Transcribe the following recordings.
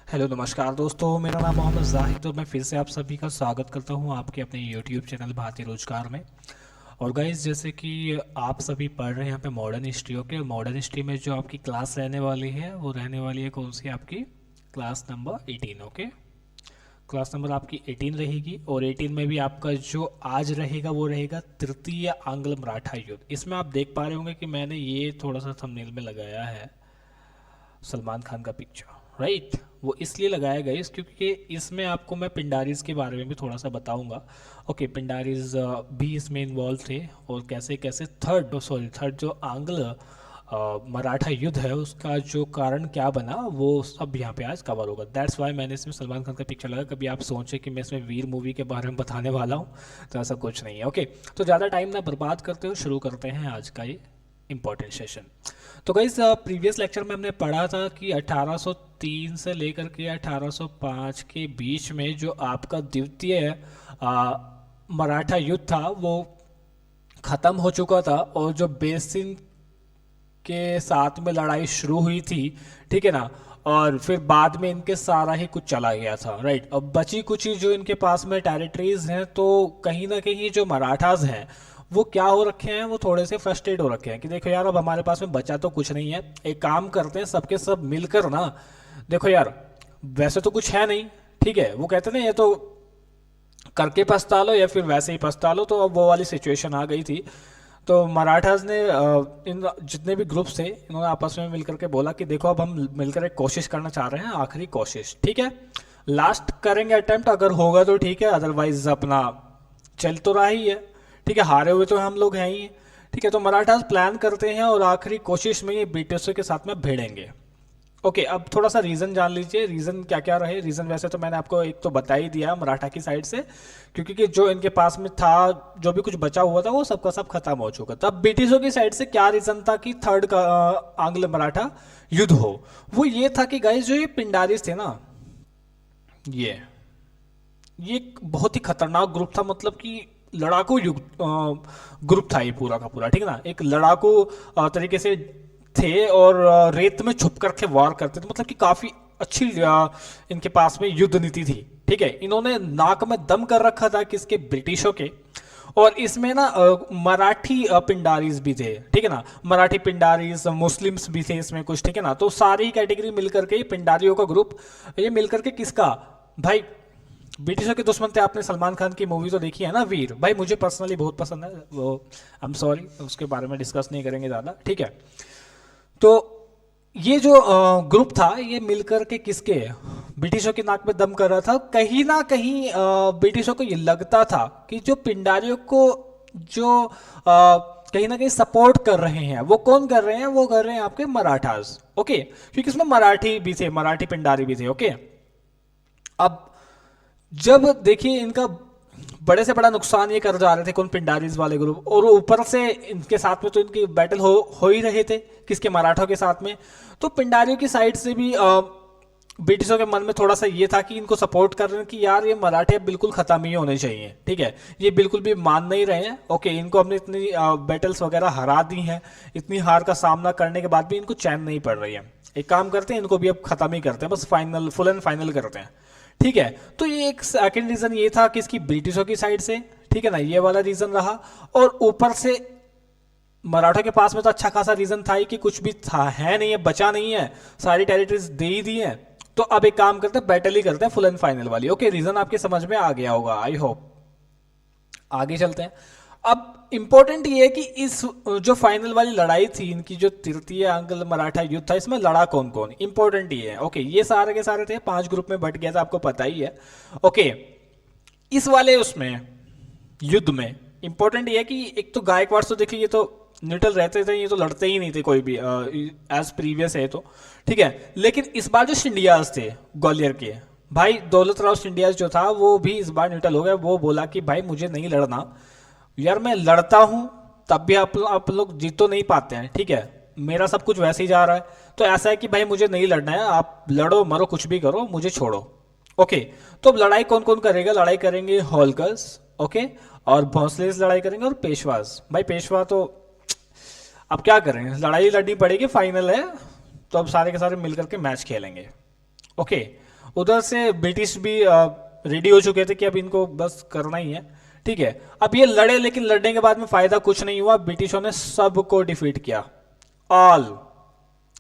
Hello नमस्कार दोस्तों, मेरा नाम मोहम्मद जाहिद और मैं फिर से आप सभी का स्वागत करता हूं आपके अपने यूट्यूब चैनल भारतीय रोजगार में। और गाइस, जैसे कि आप सभी पढ़ रहे हैं यहाँ पे modern history. Okay, modern history में जो आपकी क्लास रहने वाली है वो रहने वाली है कौन सी? आपकी class number 18। Okay, class number आपकी 18 रहेगी। और 18 में भी आपका जो आज रहेगा वो रहेगा तृतीय आंग्ल मराठा युद्ध। इसमें आप देख पा रहे होंगे कि मैंने ये थोड़ा सा थंबनेल में लगाया है सलमान खान का पिक्चर, राइट। वो इसलिए लगाया गया क्योंकि इसमें आपको मैं पिंडारीज के बारे में भी थोड़ा सा बताऊंगा। ओके, पिंडारीज भी इसमें इन्वॉल्व थे और कैसे कैसे थर्ड जो आंग्ल मराठा युद्ध है उसका जो कारण क्या बना वो सब यहाँ पे आज कवर होगा। दैट्स वाई मैंने इसमें सलमान खान का पिक्चर लगा। कभी आप सोचे कि मैं इसमें वीर मूवी के बारे में बताने वाला हूँ, तो ऐसा कुछ नहीं है। ओके, तो ज़्यादा टाइम ना बर्बाद करते हुए शुरू करते हैं आज का ये इंपॉर्टेंट सेशन। तो गाइस, प्रीवियस लेक्चर में हमने पढ़ा था कि 1803 से लेकर के 1805 के बीच में जो आपका द्वितीय मराठा युद्ध था वो खत्म हो चुका था और जो बेसिन के साथ में लड़ाई शुरू हुई थी, ठीक है ना। और फिर बाद में इनके सारा ही कुछ चला गया था, राइट। अब बची कुछ ही जो इनके पास में टेरिटरीज हैं, तो कहीं ना कहीं जो मराठास हैं वो क्या हो रखे हैं, वो थोड़े से फ्रस्ट्रेट हो रखे हैं कि देखो यार, अब हमारे पास में बचा तो कुछ नहीं है, एक काम करते हैं सबके सब मिलकर ना। देखो यार, वैसे तो कुछ है नहीं, ठीक है। वो कहते ना, ये तो करके पछता लो या फिर वैसे ही पछता लो। तो अब वो वाली सिचुएशन आ गई थी। तो मराठास ने इन जितने भी ग्रुप्स थे इन्होंने आपस में मिलकर के बोला कि देखो, अब हम मिलकर एक कोशिश करना चाह रहे हैं, आखिरी कोशिश, ठीक है। लास्ट करेंगे अटेम्प्ट, अगर होगा तो ठीक है, अदरवाइज अपना चल तो रहा ही है, ठीक है। हारे हुए तो हम लोग हैं ही, ठीक है। तो मराठास प्लान करते हैं और आखिरी कोशिश में ये ब्रिटिशों के साथ में भिड़ेंगे। ओके, अब थोड़ा सा रीजन जान लीजिए, रीजन क्या क्या रहे। रीजन वैसे तो मैंने आपको एक तो बता ही दिया मराठा की साइड से, क्योंकि कि जो इनके पास में था, जो भी कुछ बचा हुआ था वो सबका सब खत्म हो चुका था। अब ब्रिटिशों की साइड से क्या रीजन था कि थर्ड का आंग्ल मराठा युद्ध हो? वो ये था कि गाइस, जो ये पिंडारीज थे ना, ये एक बहुत ही खतरनाक ग्रुप था। मतलब कि लड़ाकू युग ग्रुप था ये पूरा का पूरा, ठीक है ना। एक लड़ाकू तरीके से थे और रेत में छुप करके वार करते थे। मतलब कि काफी अच्छी इनके पास में युद्ध नीति थी, ठीक है। इन्होंने नाक में दम कर रखा था किसके? ब्रिटिशों के। और इसमें ना मराठी पिंडारीज भी थे, ठीक है ना। मराठी पिंडारीज, मुस्लिम्स भी थे इसमें कुछ, ठीक है ना। तो सारी कैटेगरी मिलकर के पिंडारियों का ग्रुप, ये मिलकर के किसका? भाई, ब्रिटिशों के दुश्मन थे। आपने सलमान खान की मूवी तो देखी है ना, वीर। भाई मुझे पर्सनली बहुत पसंद है वो। आई एम सॉरी, उसके बारे में डिस्कस नहीं करेंगे ज़्यादा, ठीक है। तो ये जो ग्रुप था ये मिलकर के किसके? ब्रिटिशों की नाक में दम कर रहा था। कहीं ना कहीं ब्रिटिशों को ये लगता था कि जो पिंडारियों को जो कहीं ना कहीं सपोर्ट कर रहे हैं, वो कौन कर रहे हैं? वो कर रहे हैं आपके मराठास, ओके। क्योंकि इसमें मराठी भी थे, मराठी पिंडारी भी थे, ओके। अब जब देखिए, इनका बड़े से बड़ा नुकसान ये कर जा रहे थे कौन? पिंडारीज वाले ग्रुप। और ऊपर से इनके साथ में तो इनकी बैटल हो ही रहे थे, किसके? मराठों के साथ में। तो पिंडारियों की साइड से भी ब्रिटिशों के मन में थोड़ा सा ये था कि इनको सपोर्ट कर रहे हैं कि यार ये मराठे बिल्कुल खत्म ही होने चाहिए, ठीक है। ये बिल्कुल भी मान नहीं रहे हैं, ओके। इनको हमने इतनी बैटल्स वगैरह हरा दी हैं, इतनी हार का सामना करने के बाद भी इनको चैन नहीं पड़ रही है। एक काम करते हैं, इनको भी अब खत्म ही करते हैं, बस फाइनल, फुल एंड फाइनल करते हैं, ठीक है। तो ये एक सेकंड रीजन ये था कि इसकी ब्रिटिशों की साइड से, ठीक है ना, ये वाला रीजन रहा। और ऊपर से मराठों के पास में तो अच्छा खासा रीजन था ही कि कुछ भी था है नहीं है, बचा नहीं है, सारी टेरिटरीज दे ही दी है। तो अब एक काम करते हैं, बैटल ही करते हैं फुल एंड फाइनल वाली। ओके, रीजन आपके समझ में आ गया होगा, आई होप। आगे चलते हैं। अब इंपॉर्टेंट ये है कि इस जो फाइनल वाली लड़ाई थी इनकी, जो तृतीय आंग्ल मराठा युद्ध था, इसमें लड़ा कौन कौन? इंपॉर्टेंट ये है, ओके। ये सारे के सारे थे, 5 ग्रुप में बट गया था, आपको पता ही है, ओके। इस वाले उसमें युद्ध में इंपॉर्टेंट ये है कि एक तो गायकवाड़ तो देखिए, ये तो न्यूट्रल रहते थे, ये तो लड़ते ही नहीं थे कोई भी, एज प्रीवियस है तो, ठीक है। लेकिन इस बार जो सिंडियाज थे ग्वालियर के, भाई दौलत राव सिंडियाज जो था वो भी इस बार न्यूट्रल हो गया। वो बोला कि भाई मुझे नहीं लड़ना यार, मैं लड़ता हूं तब भी आप लोग जीत तो नहीं पाते हैं, ठीक है। मेरा सब कुछ वैसे ही जा रहा है, तो ऐसा है कि भाई मुझे नहीं लड़ना है, आप लड़ो मरो कुछ भी करो, मुझे छोड़ो, ओके। तो अब लड़ाई कौन कौन करेगा? लड़ाई करेंगे होलकर्स, ओके, और भोंसले से लड़ाई करेंगे, और पेशवास। भाई पेशवा तो अब क्या करें, लड़ाई लड़नी पड़ेगी, फाइनल है, तो अब सारे के सारे मिलकर के मैच खेलेंगे, ओके। उधर से ब्रिटिश भी रेडी हो चुके थे कि अब इनको बस करना ही है, ठीक है। अब ये लड़े, लेकिन लड़ने के बाद में फायदा कुछ नहीं हुआ, ब्रिटिशों ने सबको डिफीट किया, ऑल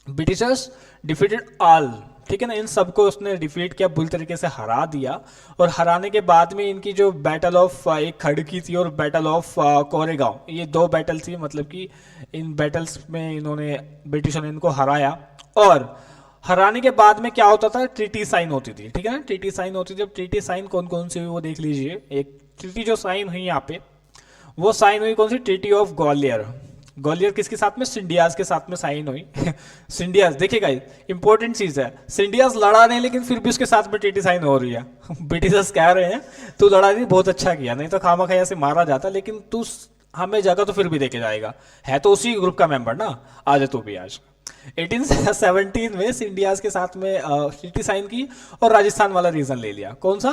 ब्रिटिशर्स डिफीटेड ऑल, ठीक है ना, इन सबको उसने डिफीट किया, बुरी तरीके से हरा दिया। और हराने के बाद में इनकी जो बैटल ऑफ एक खड़की थी और बैटल ऑफ कोरेगांव, ये दो बैटल थी, मतलब कि इन बैटल्स में इन्होंने, ब्रिटिशों ने इनको हराया। और हराने के बाद में क्या होता था, ट्रीटी साइन होती थी, ठीक है ना, ट्रीटी साइन होती थी। अब ट्रीटी साइन कौन कौन सी हुई वो देख लीजिए। एक ट्रीटी जो साइन हुई यहाँ पे, वो साइन हुई कौन सी, ट्रीटी ऑफ ग्वालियर। ग्वालियर किसके साथ में, सिंडियाज के साथ में साइन हुई। सिंडियाज देखिएगा, इंपॉर्टेंट चीज है, सिंडियाज लड़ा नहीं लेकिन फिर भी उसके साथ में ट्रीटी साइन हो रही है। ब्रिटिशर्स कह रहे हैं तू लड़ा नहीं, बहुत अच्छा किया, नहीं तो खामा खैया से मारा जाता, लेकिन तू हमें जगह तो फिर भी देके जाएगा, है तो उसी ग्रुप का मेंबर ना, आज तू भी आज। 1817 में सिंडियाज के साथ में ट्रीटी साइन की और राजस्थान वाला रीजन ले लिया। कौन सा,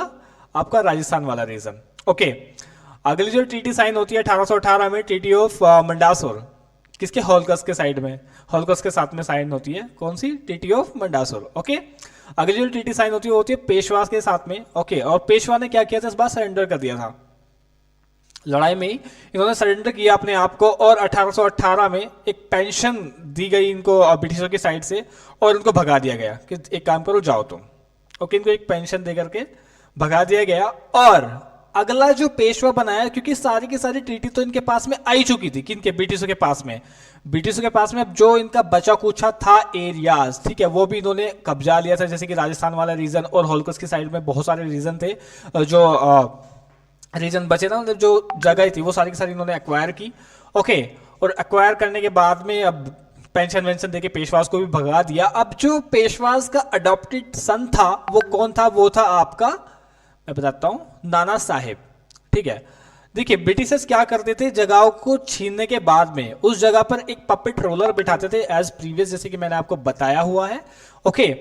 आपका राजस्थान वाला रीजन, ओके। अगली जो ट्रीटी साइन होती है 1818 में, ट्रीटी ऑफ मंडासुर, किसके, हॉलकस के साइड में, हॉलकस के साथ में साइन होती है, कौन सी, ट्रीटी ऑफ मंडासुर, ओके। अगली जो ट्रीटी साइन होती है वो होती है पेशवा के साथ में, ओके। और पेशवा ने क्या किया था, इस बार सरेंडर कर दिया था, लड़ाई में ही इन्होंने सरेंडर किया अपने आप को। और 1818 में एक पेंशन दी गई इनको ब्रिटिशों की साइड से, और इनको भगा दिया गया कि एक काम करो जाओ तुम, ओके। इनको एक पेंशन दे करके भगा दिया गया। और अगला जो पेशवा बनाया, क्योंकि सारी की सारी ट्रीटी तो इनके पास में आई चुकी थी, किनके, ब्रिटिशों के पास में, ब्रिटिशों के पास में। अब जो इनका बचा कुचा था एरियाज, ठीक है, वो भी इन्होंने कब्जा लिया था, जैसे कि राजस्थान वाला रीजन और होलकस की साइड में बहुत सारे रीजन थे, जो रीजन बचे ना, मतलब जो जगह थी वो सारी की सारी इन्होंने एक्वायर की, ओके। और एक्वायर करने के बाद में अब पेंशन वेंशन देके पेशवास को भी भगा दिया। अब जो पेशवास का अडॉप्टेड सन था वो कौन था, वो था आपका, मैं बताता हूं, नाना साहेब, ठीक है। देखिए ब्रिटिशर्स क्या करते थे, जगहों को छीनने के बाद में उस जगह पर एक पपेट रोलर बिठाते थे, एज प्रीवियस, जैसे कि मैंने आपको बताया हुआ है, ओके।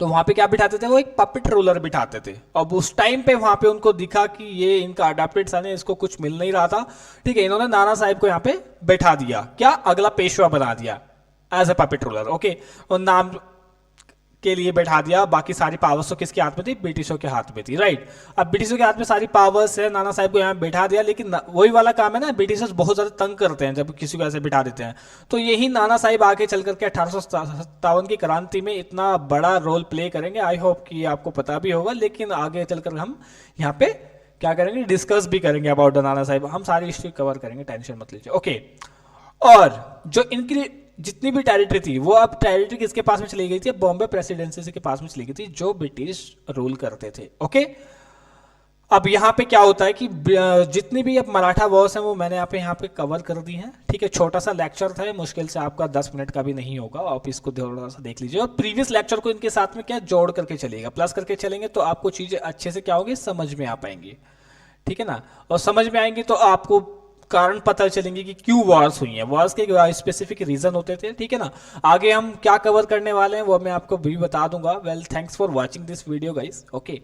तो वहां पे क्या बिठाते थे, वो एक पपेट रोलर बिठाते थे। अब उस टाइम पे वहां पे उनको दिखा कि ये इनका अडॉप्टेड सन है, इसको कुछ मिल नहीं रहा था, ठीक है, इन्होंने नाना साहिब को यहाँ पे बैठा दिया, क्या, अगला पेशवा बना दिया as a puppet ruler, okay. और नाम के लिए बैठा दिया, बाकी सारी पावर्स तो किसके हाथ में थी, ब्रिटिशों के हाथ में थी, राइट। अब ब्रिटिशों के हाथ में सारी पावर्स है, नाना साहिब को यहाँ बैठा दिया, लेकिन वही वाला काम है ना, ब्रिटिशर्स बहुत ज्यादा तंग करते हैं जब किसी को ऐसे बैठा देते हैं। तो यही नाना साहिब आगे चल करके 1857 की क्रांति में इतना बड़ा रोल प्ले करेंगे। आई होप कि आपको पता भी होगा, लेकिन आगे चलकर हम यहाँ पे क्या करेंगे, डिस्कस भी करेंगे अबाउट द नाना साहिब, हम सारी हिस्ट्री कवर करेंगे, टेंशन मत लीजिए, ओके। और जो इनकी जितनी भी टेरिटरी थी, वो अब टेरिटरी किसके पास में चली गई थी, बॉम्बे प्रेसिडेंसी के पास में चली गई थी, जो ब्रिटिश रूल करते थे, ओके। अब यहाँ पे क्या होता है कि जितनी भी अब मराठा वॉर्स हैं वो मैंने यहाँ पे कवर कर दी हैं, ठीक है। छोटा सा लेक्चर था, मुश्किल से आपका 10 मिनट का भी नहीं होगा, आप इसको थोड़ा सा देख लीजिए। और प्रीवियस लेक्चर को इनके साथ में क्या जोड़ करके चलेगा, प्लस करके चलेंगे, तो आपको चीजें अच्छे से क्या होगी, समझ में आ पाएंगी, ठीक है ना। और समझ में आएंगी तो आपको कारण पता चलेंगे कि क्यों वॉर्स हुई हैं, वॉर्स के स्पेसिफिक रीजन होते थे, ठीक है ना। आगे हम क्या कवर करने वाले हैं वो मैं आपको भी बता दूंगा। Well, thanks for watching this video guys, okay,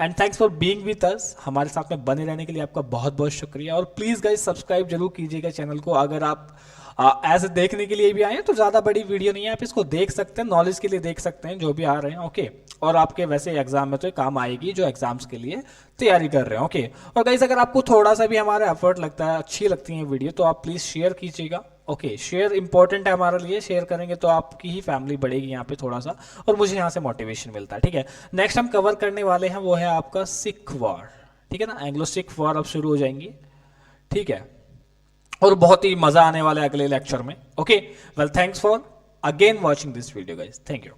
and thanks for being with us, हमारे साथ में बने रहने के लिए आपका बहुत बहुत शुक्रिया। और प्लीज गाइस सब्सक्राइब जरूर कीजिएगा चैनल को, अगर आप ऐसे देखने के लिए भी आए हैं तो ज्यादा बड़ी वीडियो नहीं है, आप इसको देख सकते हैं, नॉलेज के लिए देख सकते हैं जो भी आ रहे हैं, ओके। और आपके वैसे एग्जाम में तो काम आएगी जो एग्जाम्स के लिए तैयारी कर रहे हैं, ओके। और गाइस अगर आपको थोड़ा सा भी हमारा एफर्ट लगता है, अच्छी लगती है वीडियो, तो आप प्लीज शेयर कीजिएगा, ओके। शेयर इंपॉर्टेंट है हमारे लिए, शेयर करेंगे तो आपकी ही फैमिली बढ़ेगी यहाँ पे थोड़ा सा, और मुझे यहाँ से मोटिवेशन मिलता है, ठीक है। नेक्स्ट हम कवर करने वाले हैं वो है आपका सिख वॉर, ठीक है ना, एंग्लो सिख वॉर अब शुरू हो जाएंगी, ठीक है। और बहुत ही मजा आने वाला है अगले लेक्चर में, okay. Well, thanks for again watching this video guys, thank you.